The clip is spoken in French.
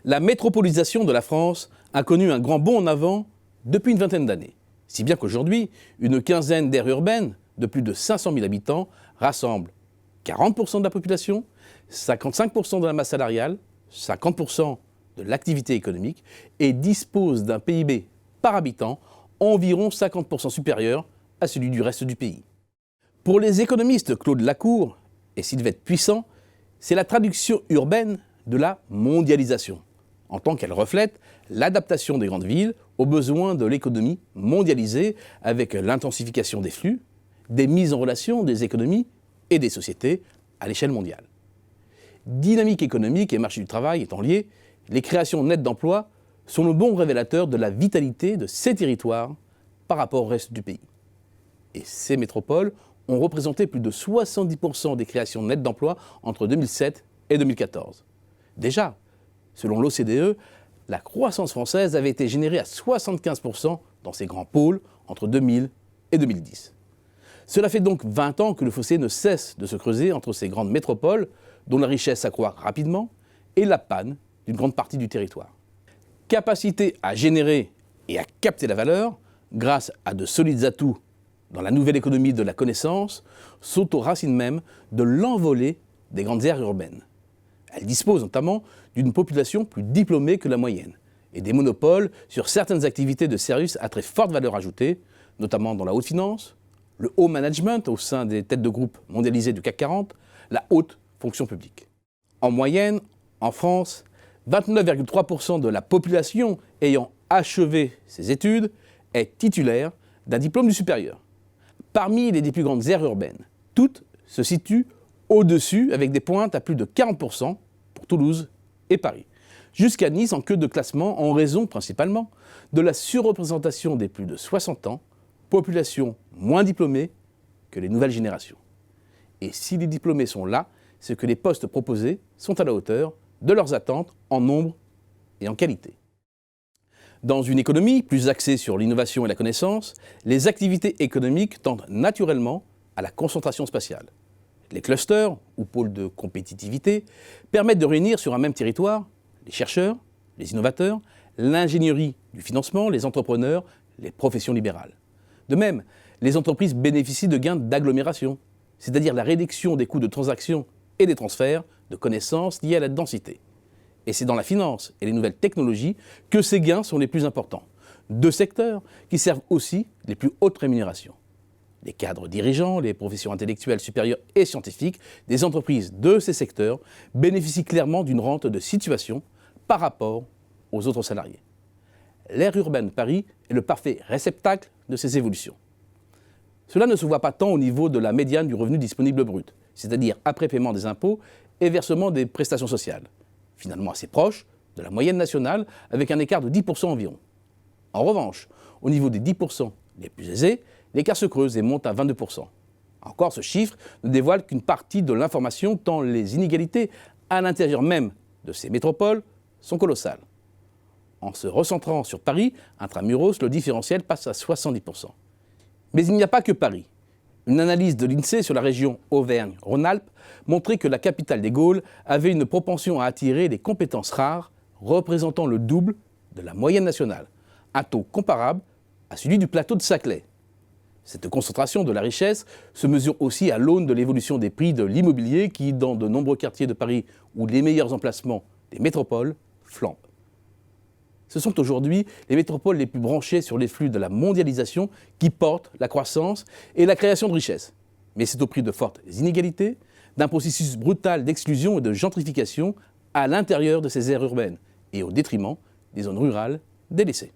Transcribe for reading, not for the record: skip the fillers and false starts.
La métropolisation de la France a connu un grand bond en avant depuis une vingtaine d'années. Si bien qu'aujourd'hui, une quinzaine d'aires urbaines de plus de 500 000 habitants rassemblent 40% de la population, 55% de la masse salariale, 50% de l'activité économique et disposent d'un PIB par habitant environ 50% supérieur à celui du reste du pays. Pour les économistes Claude Lacour et Sylvette Puissant, c'est la traduction urbaine de la mondialisation, en tant qu'elle reflète l'adaptation des grandes villes aux besoins de l'économie mondialisée avec l'intensification des flux, des mises en relation des économies et des sociétés à l'échelle mondiale. Dynamique économique et marché du travail étant liés, les créations nettes d'emplois sont le bon révélateur de la vitalité de ces territoires par rapport au reste du pays. Et ces métropoles ont représenté plus de 70% des créations nettes d'emplois entre 2007 et 2014. Déjà, selon l'OCDE, la croissance française avait été générée à 75% dans ces grands pôles entre 2000 et 2010. Cela fait donc 20 ans que le fossé ne cesse de se creuser entre ces grandes métropoles, dont la richesse s'accroît rapidement, et la panne d'une grande partie du territoire. Capacité à générer et à capter la valeur, grâce à de solides atouts dans la nouvelle économie de la connaissance, sont aux racines même de l'envolée des grandes aires urbaines. Elles disposent notamment d'une population plus diplômée que la moyenne et des monopoles sur certaines activités de services à très forte valeur ajoutée, notamment dans la haute finance, le haut management au sein des têtes de groupe mondialisées du CAC 40, la haute fonction publique. En moyenne, en France, 29,3% de la population ayant achevé ses études est titulaire d'un diplôme du supérieur. Parmi les 10 plus grandes aires urbaines, toutes se situent au-dessus avec des pointes à plus de 40% pour Toulouse et Paris, jusqu'à Nice en queue de classement en raison principalement de la surreprésentation des plus de 60 ans, population moins diplômée que les nouvelles générations. Et si les diplômés sont là, c'est que les postes proposés sont à la hauteur de leurs attentes en nombre et en qualité. Dans une économie plus axée sur l'innovation et la connaissance, les activités économiques tendent naturellement à la concentration spatiale. Les clusters, ou pôles de compétitivité, permettent de réunir sur un même territoire les chercheurs, les innovateurs, l'ingénierie du financement, les entrepreneurs, les professions libérales. De même, les entreprises bénéficient de gains d'agglomération, c'est-à-dire la réduction des coûts de transaction et des transferts de connaissances liés à la densité. Et c'est dans la finance et les nouvelles technologies que ces gains sont les plus importants. Deux secteurs qui servent aussi les plus hautes rémunérations. Les cadres dirigeants, les professions intellectuelles supérieures et scientifiques des entreprises de ces secteurs bénéficient clairement d'une rente de situation par rapport aux autres salariés. L'aire urbaine Paris est le parfait réceptacle de ces évolutions. Cela ne se voit pas tant au niveau de la médiane du revenu disponible brut, c'est-à-dire après paiement des impôts et versement des prestations sociales, finalement assez proche de la moyenne nationale avec un écart de 10% environ. En revanche, au niveau des 10% les plus aisés, l'écart se creuse et monte à 22%. Encore, ce chiffre ne dévoile qu'une partie de l'information tant les inégalités à l'intérieur même de ces métropoles sont colossales. En se recentrant sur Paris, intramuros, le différentiel passe à 70%. Mais il n'y a pas que Paris. Une analyse de l'INSEE sur la région Auvergne-Rhône-Alpes montrait que la capitale des Gaules avait une propension à attirer des compétences rares représentant le double de la moyenne nationale, un taux comparable à celui du plateau de Saclay. Cette concentration de la richesse se mesure aussi à l'aune de l'évolution des prix de l'immobilier qui, dans de nombreux quartiers de Paris où les meilleurs emplacements des métropoles, flambent. Ce sont aujourd'hui les métropoles les plus branchées sur les flux de la mondialisation qui portent la croissance et la création de richesses. Mais c'est au prix de fortes inégalités, d'un processus brutal d'exclusion et de gentrification à l'intérieur de ces aires urbaines et au détriment des zones rurales délaissées.